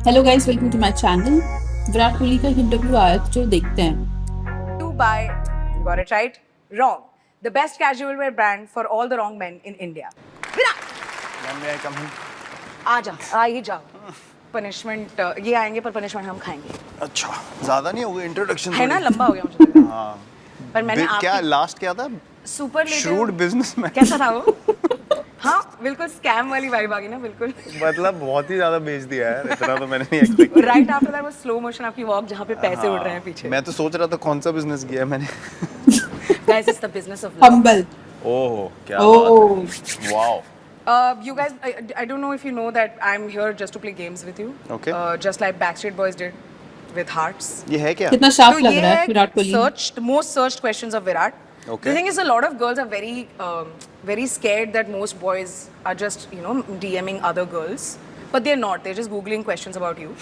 Hello guys, welcome to my channel. Virat Kohli का interview आया जो देखते हैं। You by, you got it right, wrong. The best casual wear brand for all the wrong men in India. Virat, ma'am मैं कम आ ही जाओ। Punishment ये आएंगे पर पनिशमेंट हम खाएंगे। अच्छा ज़्यादा नहीं होगा इंट्रोडक्शन है ना, लंबा हो गया मुझे लग रहा है। हाँ पर मैंने क्या आपकी लास्ट क्या था सुपर श्रूड बिजनेसमैन कैसा था वो? हाँ बिल्कुल स्कैम वाली वाइब आ गई ना, बिल्कुल। मतलब बहुत ही ज़्यादा बेच दिया यार इतना तो मैंने नहीं एक्सपेक्ट किया राइट आफ्टर दैट वो स्लो मोशन आपकी वॉक जहाँ पे पैसे उड़ रहे हैं पीछे। मैं तो सोच रहा था कौन सा बिजनेस किया है मैंने guys, it's the business of love. Humble. Oh क्या ओह, बात है wow You guys, I don't know if you know that I'm here just to play games with you. Okay. Just like Backstreet Boys did with Hearts. ये है क्या कितना तो sharp लग ये रहा है है Virat Kohli. searched most searched questions of Virat. Okay. The thing is, a lot of girls are very scared that most boys are just DMing other girls, but they're not. They're just googling questions about you.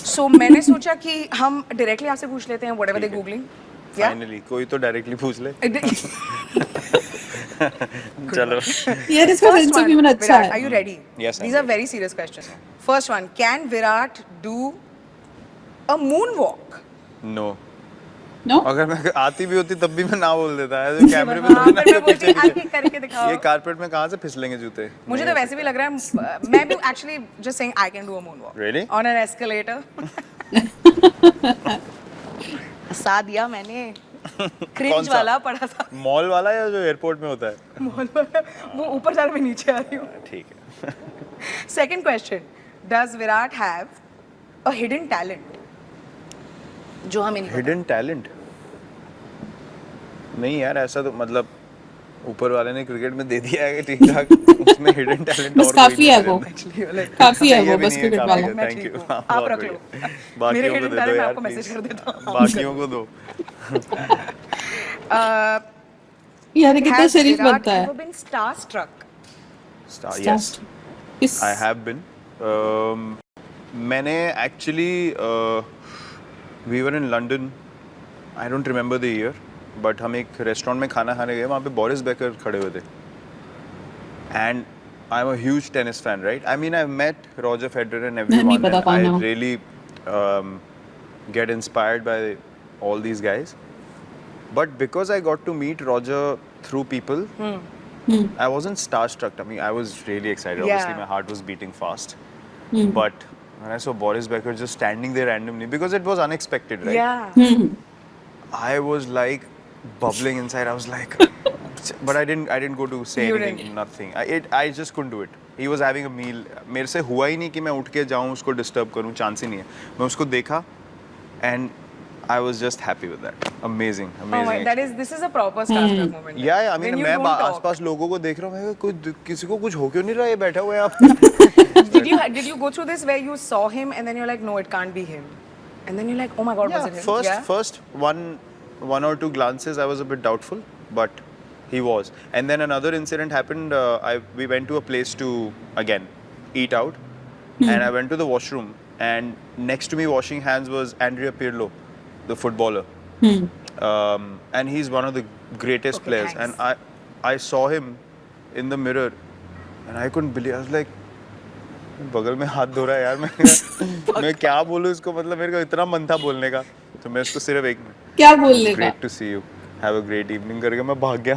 So मैंने सोचा कि हम directly आपसे पूछ लेते हैं whatever they're googling. Yeah. Finally कोई तो डायरेक्टली पूछ ले चलो यार इसका First sense of one, humour अच्छा Virat, are है। you ready? Yes, I'm These are ready. very serious questions. First one, can Virat do a moonwalk? No no, अगर मैं आती भी होती तब भी मैं ना बोल देता है जो कैमरे में हाँ, थोड़ी ना पर मैं तो पीछे बोलती आगे पीछे करके दिखाओ। ये कारपेट में कहाँ से फिसलेंगे जूते मुझे नहीं तो हो वैसे भी सकता। लग रहा है मैं भी actually just saying I can do a moonwalk. Really? On an escalator. हंसा दिया मैंने। कौन क्रिंज सा? वाला पड़ा था। मॉल वाला या जो एयरपोर्ट में होता है मॉल वाला, वो ऊपर जा रहा, मैं नीचे आ रही हूँ। ठीक है Second question, does Virat have a hidden talent? जो हमें नहीं पता। हिडन टैलेंट नहीं यार ऐसा तो मतलब ऊपर वाले ने क्रिकेट में दे दिया है कि ठीक ठाक उसमें हिडन टैलेंट बस और कोई काफी नहीं है मेरे वो, अंदर। Actually, like, काफी है ये वो भी बस नहीं है, क्रिकेट काफी वाला। है, मैं थैंक ठीक यू हूँ। हाँ, आप बहुत रख लो। बढ़िया। मेरे बाकियों को hidden दे दो talent मैं यार आपको मैसेज कर प्लीज देता हूँ। बाकियों को दो यार ये कितना Has शरीफ Virat बनता है। ever been starstruck? Yes starstruck I have been मैंने actually we were in London I don't remember the year but हम एक रेस्टोरेंट में खाना खाने गए वहाँ पे बोरिस बेकर खड़े हुए थे and I'm a huge tennis fan, right? I mean, I've met Roger Federer and नहीं everyone, पता and कौन I है वो। really um, get inspired by all these guys. But because I got to meet Roger through people, I wasn't starstruck. I mean, I was really excited. Yeah. Obviously, my heart was beating fast. But when I saw Boris Becker just standing there randomly, because it was unexpected, right? Yeah. I was like bubbling inside. I was like, but I didn't go to say You anything. didn't. Nothing. I just couldn't do it. He was having a meal. मेरे से हुआ ही नहीं कि मैं उठ के जाऊँ उसको डिस्टर्ब करूँ चांस ही नहीं है मैं उसको देखा and I was just happy with that. Amazing, Oh my, amazing. this is a proper starstruck moment. Yeah, I mean When you मैं don't talk. आसपास लोगों को देख रहा हूँ मैं कोई किसी को कुछ हो क्यों नहीं रहा ये बैठा हुआ है आप Did you go through this where you saw him and then you're like, no, it can't be him, and then you're like, oh my God, was Yeah, it him? first one or two glances I was a bit doubtful, but he was. And then another incident happened. We went to a place to again eat out, and I went to the washroom, and next to me washing hands was Andrea Pirlo, the footballer, and he's one of the greatest Okay, players. thanks. And I saw him in the mirror, and I couldn't believe. I was like, बगल में हाथ धो रहा है यार मैं क्या बोलूँ इसको मतलब मेरे को इतना मन था बोलने का तो मैं उसको सिर्फ एक क्या बोलने का। Great to see you have a great evening करके मैं भाग गया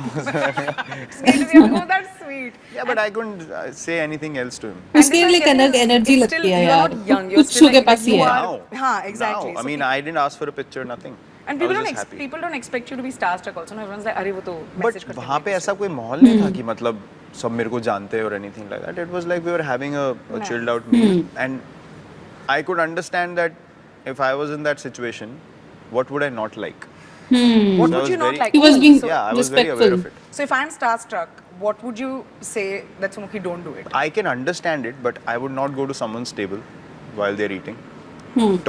Oh, that's sweet. Yeah but I couldn't say anything else to him उसके लिए एक अलग एनर्जी लगती है You're यार। not young. You're कुछ still के like, पास ही you है। are. हाँ, exactly. I So mean I didn't ask for a picture nothing and I was just happy people don't expect you to be starstruck also. No, everyone's like, अरे वो तो message but करते वहाँ हैं पे एक ऐसा दूसरे कोई माहौल नहीं था कि मतलब सब मेरे को जानते और anything like that it was like we were having a chilled out meal and I could understand that if I was in that situation, what would I not like? को. What So I would was you not very- like? He was Oh, being so, Yeah, I was very aware respectful. of it. so if I'm starstruck, what would you say that Sumukhi don't do it? I can understand it, but I would not go to someone's table while they're eating.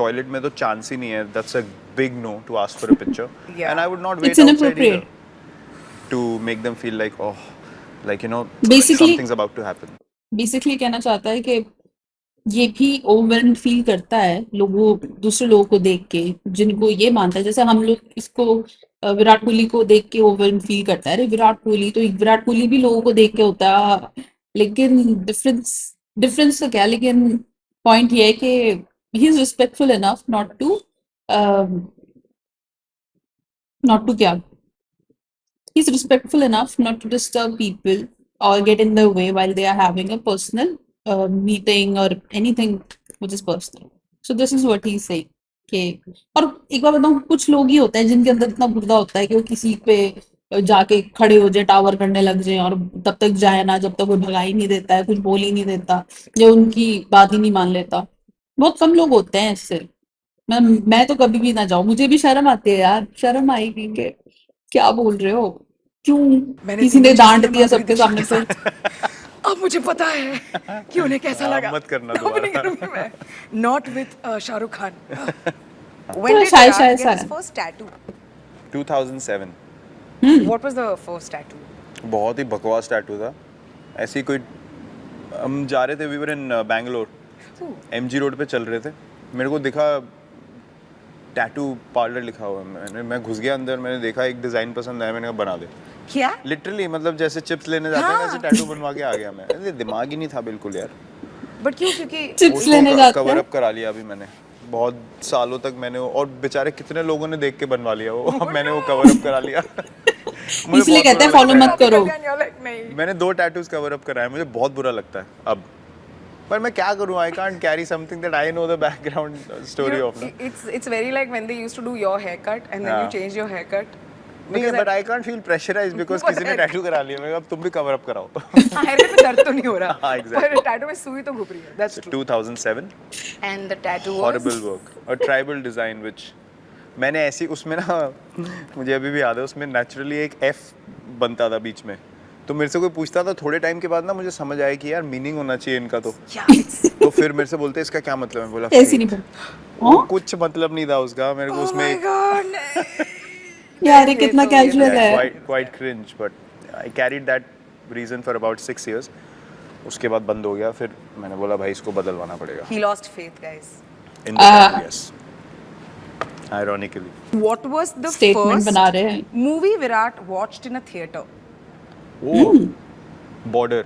Toilet में तो chance ही नहीं है. That's a big no to ask for a picture. Yeah. And I would not It's wait outside inappropriate. either to make them feel like, oh, like, Basically, something's about to happen. Basically कहना चाहता है कि ये भी overwhelmed feel करता है लोगों दूसरे लोगों को देख के, जिनको ये मानता है जैसे हम लोग इसको विराट कोहली को देख के ओवरवेल्म्ड फील करता है। अरे विराट कोहली भी लोगों को देख के होता है, लेकिन डिफरेंस डिफरेंस तो क्या, लेकिन पॉइंट ये है कि he is respectful enough not to क्या, he's respectful enough not to disturb people or get in their way while they are having a personal meeting or anything which is personal. So this is what he's saying. कि और एक बार बताऊं, कुछ लोग ही होते हैं जिनके अंदर इतना गुर्दा होता है कि वो किसी पे जाके खड़े हो जाए, टावर करने लग जाए और तब तक जाए ना जब तक वो भगा ही नहीं देता है, कुछ बोल ही नहीं देता या उनकी बात ही नहीं मान लेता। बहुत कम लोग होते हैं इससे। मैं तो कभी भी ना जाऊं, मुझे भी शर्म आती है यार, शर्म आएगी कि क्या बोल रहे हो, क्यों मैंने किसी ने तीनों डांट चीजें दिया माधुरी सबके दीक्षित सामने के पे। साथ। अब मुझे पता है कि उन्हें कैसा लगा। मत करना अब नहीं दोबारा। करूंगी मैं। Not with Shahrukh Khan. तो When did शायद Virat शायद get his शायद first tattoo? 2007 What was the first tattoo? बहुत ही बकवास टैटू था। ऐसी कोई हम जा रहे थे, we were in Bangalore, Ooh. MG road पे चल रहे थे, मेरे को दिखा टैटू पार्लर लिखा हुआ है। मैं घुस गया अंदर, मैंने देखा एक डिज़ाइन पसंद आया, मैंने कहा बना दे। क्या? लिटरली मतलब जैसे चिप्स लेने जाते हैं हाँ। वैसे टैटू बनवा के आ गया मैं। अरे दिमाग ही नहीं था बिल्कुल यार। But क्यों? क्योंकि चिप्स लेने जाते कवर हैं। अप करा लिया अभी मैंने, बहुत सालों तक मैंने और बेचारे कितने लोगों ने देख के बनवा लिया वो। मैंने वो कवर अप करा लिया। मुझे इसलिए बहुत कहते हैं बुरा फॉलो लगता मत है। करो। And you're like, नहीं। मैंने 2 टैटूज कवर अप कराए, मुझे बहुत बुरा लगता है अब, पर मैं क्या करूं, I can't carry something that I know the background story You know, of ना। it's very like when they used to do your haircut and then you हाँ। change your haircut. नहीं, Because but I can't feel pressurised because किसी ने tattoo करा लिया, मैं अब तुम भी कवर अप कराओ। हाँ, haircut में दर्द तो नहीं हो रहा, हाँ, exactly. पर tattoo में सुई तो घुप रही है. That's true. 2007 And the tattoo was horrible work, a tribal design which मैंने ऐसी उसमें ना, मुझे अभी भी याद है उसमें नेचुरली एक एफ बनता था बीच में, तो मेरे से कोई पूछता था थोड़े टाइम के बाद ना, मुझे समझ आया कि यार मीनिंग होना चाहिए इनका तो Yeah, it's तो फिर मेरे से बोलते इसका क्या मतलब है, बोला ऐसे नहीं faith। बोल। वो हाँ कुछ मतलब नहीं था उसका, मेरे को oh उसमें my एक god. यार, ये ये कितना तो कैजुअल yeah, है। quite cringe, but I carried that reason for about 6 years। उसके बाद बंद हो गया, फिर मैंने बोला भाई इसको बदलवाना पड़ेगा। He lost faith, guys. In the tattoo, yes, ironically। What was the statement बना first रहे हैं। movie Virat watched in a theater? वो border,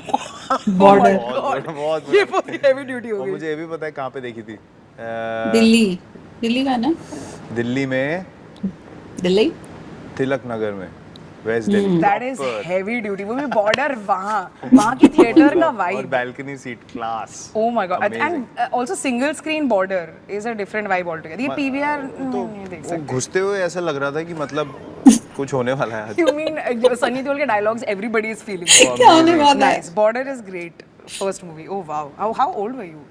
Oh my border. god. बहुत ये बुरा। बहुत heavy duty हो और गई. मुझे ये भी पता है कहाँ पे देखी थी, दिल्ली, दिल्ली का है ना? दिल्ली में, दिल्ली। तिलक नगर में, west Delhi. That is proper। heavy duty. वो भी border वहाँ की theater का और vibe. Balcony seat class. Oh my god. Amazing। And also single screen border is a different vibe altogether. ये PVR तो नहीं देख वो सकते. घुसते हुए ऐसा लग रहा था कि मतलब कुछ होने वाला है आज। You mean Sunny Deol के dialogues everybody is feeling. क्या होने वाला है? Nice. Border is great. First movie. Oh wow. How old were you?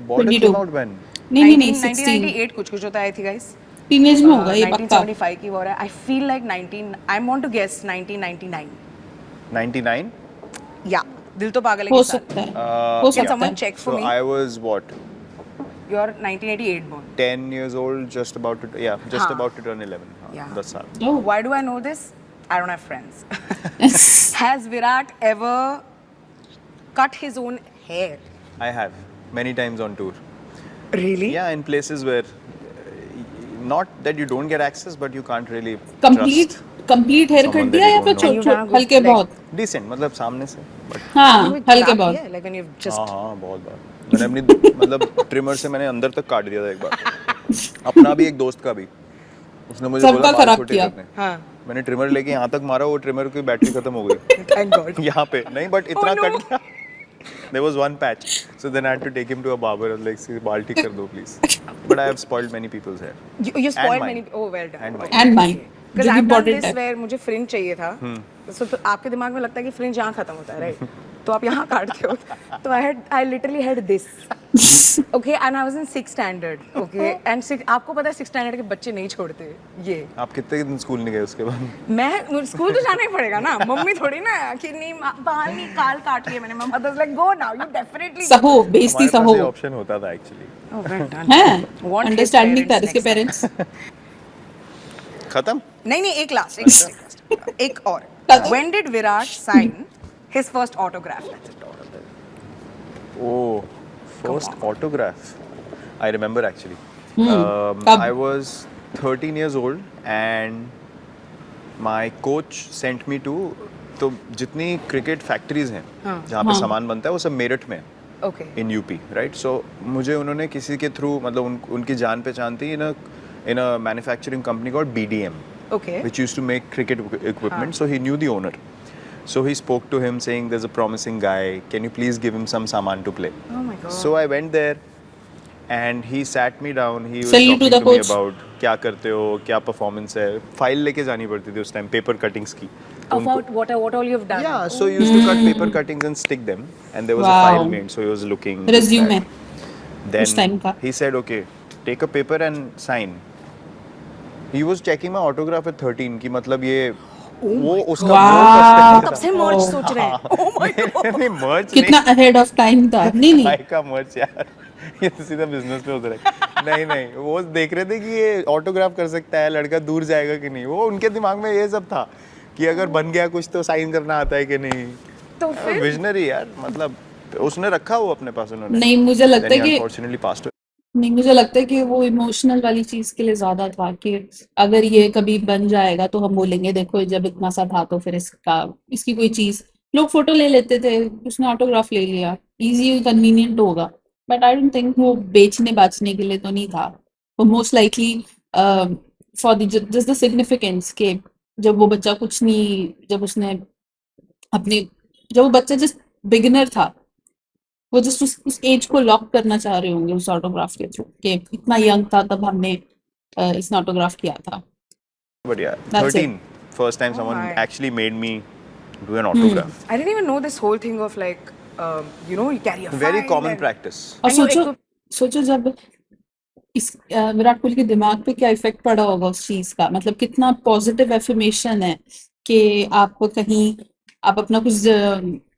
Border 22। came out when? नहीं, 16। 1998 कुछ होता है थी guys. टीनेज में होगा ये पक्का। 1975 की वो है. I feel like 19. I want to guess 1999. 99? Yeah. दिल तो पागल है हो के साथ. सकता है, Uh, हो Can सकता someone है। check for So me? I was what? You're 1988 born. 10 years old, just about to, yeah, just हाँ. about to turn 11. हाँ, Yeah. 10 साल। Oh. Why do I know this? I don't have friends. Has Virat ever cut his own hair? I have many times on tour. Really? Yeah, in places where not that you don't get access, but you can't really complete haircut someone दिया that you या फिर don't know. And you done a good, हल्के like- बहुत? trust decent, मतलब सामने से, but हाँ, कोई हल्के खराब बहुत। किया है? Like when you've just हाँ हाँ बहुत बार मैंने अपनी मतलब ट्रिमर से मैंने अंदर तक काट दिया था एक बार, अपना भी एक दोस्त का भी, उसने मुझे सबका बोला बाल खराब छोटे किया। करने, हाँ. मैंने ट्रिमर लेके यहाँ तक मारा, वो ट्रिमर की बैटरी खत्म हो गई Thank God. यहाँ पे नहीं, बट इतना Oh, no. कट गया, there was one patch, so then I had to take him to a barber and like say बाल ठीक कर दो please, but I have spoiled many people's hair। You spoiled mine. many. Oh well done. And mine. And mine, Because जो कि I've done important this है। where मुझे fringe चाहिए था. तो आपके दिमाग में लगता है कि fringe यहाँ खत्म होता है, right? तो आप यहाँ काटते हो. तो I literally had this. Okay, and I was in 6th standard. Okay, and आपको पता है 6th standard के बच्चे नहीं छोड़ते ये. आप कितने दिन स्कूल नहीं गए उसके बाद? मैं स्कूल तो जाना ही पड़ेगा ना, मम्मी थोड़ी ना कि नहीं बाल निकाल काट लिए मैंने. My mother's like go now, you definitely. सहो, बेइज्जती हमारे सहो। पास ये ऑप्शन होता था एक्चुअली। Oh well done. हैं? Want his अंडरस्टैंडिंग था parents इसके next time. पेरेंट्स। खत्म? नहीं एक लास्ट एक और. When did Virat sign his first autograph? Oh, first autograph. I remember actually. कब? I was 13 years old and my coach sent me to, तो जितनी क्रिकेट फैक्ट्रीज हैं जहाँ पे सामान बनता है वो सब मेरठ में है। Okay. in UP, right? So मुझे उन्होंने किसी के थ्रू मतलब उनकी जान पहचान थी in a manufacturing company called BDM, Okay. which used to make cricket equipment. So he knew the owner. So he spoke to him saying, "There's a promising guy. Can you please give him some saman to play?" Oh my god. So I went there, and he sat me down. He was Salute to talking the to me coach. about क्या करते हो, क्या performance है. File लेके जानी पड़ती थी उस time, paper cuttings की. तो उनको- About what all you've done. Yeah, so you used to cut paper cuttings and stick them, and there was a Wow. file made. So he was looking. this, Resume. that. उस time का. Then he said, "Okay, take a paper and sign." He was checking my autograph at 13 कि मतलब ये वो उसका वो Wow. तब से merge सोच रहे हैं. Oh my god. नहीं merge कितना ahead of time था नहीं नहीं काय का merge यार ये तो सीधा बिजनेस पे उतर है नहीं नहीं वो देख रहे थे कि ये ऑटोग्राफ कर सकता है लड़का दूर जाएगा कि नहीं वो उनके दिमाग में ये सब था कि अगर बन गया कुछ तो साइन करना आता है कि नहीं तो फिर विजनरी यार मतलब उसने रखा वो अपने पास उन्होंने नहीं मुझे लगता है कि अनफॉर्चुनेटली पास्ट नहीं मुझे लगता है कि वो इमोशनल वाली चीज के लिए ज्यादा था कि अगर ये कभी बन जाएगा तो हम बोलेंगे देखो जब इतना सा था तो फिर इसकी कोई चीज लोग फोटो ले लेते थे उसने ऑटोग्राफ ले लिया इजी कन्वीनियंट होगा बट आई डोंट थिंक वो बेचने बाचने के लिए तो नहीं था वो most likely for the significance के जब वो बच्चा कुछ नहीं जब उसने अपने जब वो बच्चा जस्ट बिगिनर था वो जस्ट उस एज को लॉक करना चाह रहे होंगे उस ऑटोग्राफ के थ्रू कि इतना यंग था तब हमने इसने ऑटोग्राफ किया था but yeah That's 13 first time someone my. actually made me do an autograph I didn't even know this whole thing of like you know you carry a very file common and- practice और And you सोचो जब इस विराट कोहली के दिमाग पे क्या effect पड़ा होगा उस चीज का मतलब कितना पॉजिटिव एफर्मेशन है कि आप कहीं आप अपना कुछ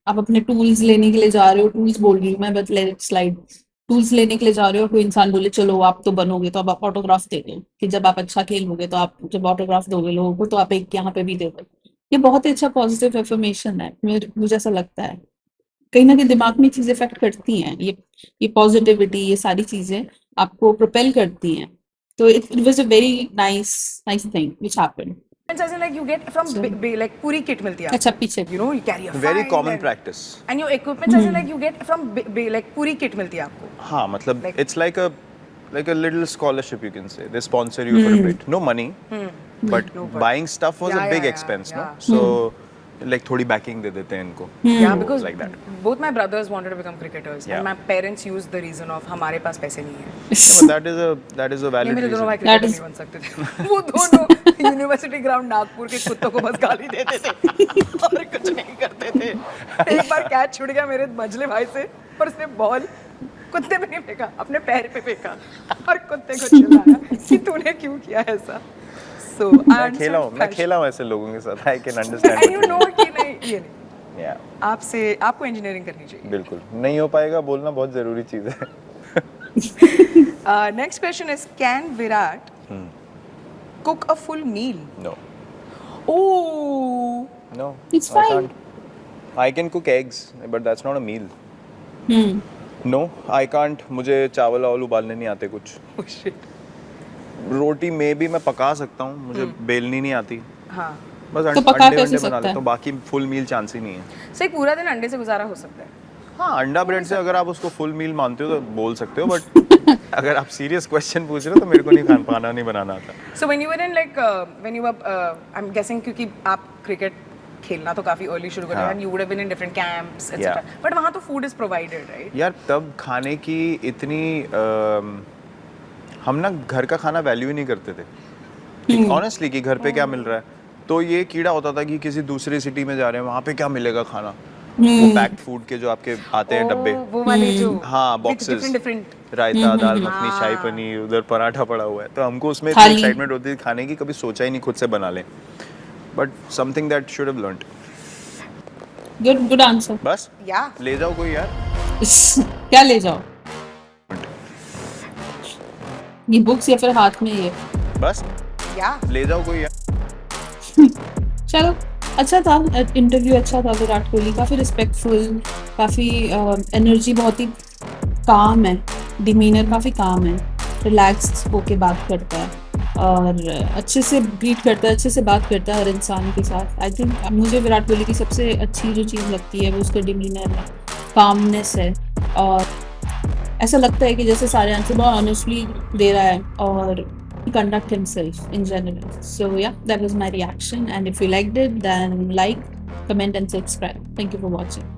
आप अपने टूल्स लेने के लिए जा रहे हो टूल्स बोल रही हूँ मैं बट लेट स्लाइड टूल्स लेने के लिए जा रहे हो कोई इंसान बोले चलो आप तो बनोगे तो अब आप ऑटोग्राफ दे दो कि जब आप अच्छा खेलोगे तो आप जब ऑटोग्राफ दोगे लोगों को तो आप एक यहाँ पे भी दे दो ये बहुत ही अच्छा पॉजिटिव एफर्मेशन है मुझे ऐसा लगता है कहीं ना कहीं दिमाग में चीजें इफेक्ट करती हैं ये पॉजिटिविटी ये सारी चीजें आपको प्रोपेल करती हैं तो it was a very nice thing which happened as in like you get from like पूरी kit मिलती है अच्छा पीछे you know you carry a very file common and- practice and your equipment as in like you get from like पूरी kit मिलती है आपको हाँ मतलब Like- it's like a little scholarship you can say they sponsor you for a bit no money but No, but- buying stuff was Yeah, a big yeah, expense yeah. no so like थोड़ी backing दे देते हैं इनको yeah So, because like that both my brothers wanted to become cricketers Yeah. and my parents used the reason of हमारे पास पैसे नहीं है yeah, but that is a ये valid मेरे दोनों भाई reason That क्रिकेटर is- नहीं बन सकते थे वो दोनों यूनिवर्सिटी ग्राउंड नागपुर के कुत्तों को बस गाली देते थे और कुछ नहीं करते थे एक बार कैच छूट गया मेरे मजले भाई से और उसने बॉल कुत्ते पे नहीं फेंका अपने पैर पे फेंका और कुत्ते को चिल्लाया कि तूने क्यों किया ऐसा सो मैं खेला हूँ ऐसे लोगों के साथ I can understand and you what know you कि नहीं ये नहीं mean. yeah आपसे आपको इंजीनियरिंग करनी चाहिए बिल्कुल नहीं हो पाएगा बोलना बहुत जरूरी चीज है next question is can Virat cook a full meal no oh no It's I fine. can't I can cook eggs but that's not a meal hmm no I can't मुझे चावल वावल उबालने नहीं आते कुछ शिट रोटी में भी मैं पका सकता हूँ मुझे बेलनी नहीं आती हाँ बस तो पका अंडे कैसे वंडे बना सकता लेता है? हूँ बाकी फुल मील चांस ही नहीं है सो एक पूरा दिन अंडे से गुजारा हो सकता है हाँ अंडा ब्रेड से अगर आप उसको फुल मील मानते हो तो बोल सकते हो बट अगर आप सीरियस क्वेश्चन पूछ रहे हो तो मेरे को नहीं खाना नहीं बनाना आता so when you were in like when you were I am guessing क्योंकि आप क्रिकेट खेलना तो काफी अर्ली शुरू कर हाँ. And you would have been in different camps Yeah. Etcetera but वहां तो फूड इज प्रोवाइडेड राइट यार तब खाने की इतनी हम ना घर का खाना वैल्यू ही नहीं करते थे ऑनेस्टली कि घर पे क्या मिल रहा है तो ये कीड़ा होता था कि किसी दूसरी सिटी में जा रहे हैं वहाँ पे क्या मिलेगा खाना वो पैक्ड फूड के जो आपके आते हैं डब्बे वो वाले जो हाँ बॉक्सेस डिफरेंट रायता दाल मखनी शाही पनीर उधर पराठा पड़ा हुआ है तो हमको उसमें इतनी थाली। एक्साइटमेंट होती थी खाने की कभी सोचा ही नहीं खुद से बना लें but something that should have learned good answer बस या ले जाओ कोई यार क्या ले जाओ ये बुक्स या फिर हाथ में ये बस या ले जाओ कोई यार चलो अच्छा था इंटरव्यू अच्छा था विराट कोहली काफ़ी रिस्पेक्टफुल काफ़ी एनर्जी बहुत ही काम है डिमीनर काफ़ी काम है रिलैक्स होके बात करता है और अच्छे से ग्रीट करता है अच्छे से बात करता है हर इंसान के साथ आई थिंक मुझे विराट कोहली की सबसे अच्छी जो चीज़ लगती है वो उसका डिमीनर है कामनेस है और ऐसा लगता है कि जैसे सारे आंसर बहुत ऑनेस्टली दे रहा है और conduct himself in general. So yeah, that was my reaction, and if you liked it, then like, comment and subscribe. Thank you for watching.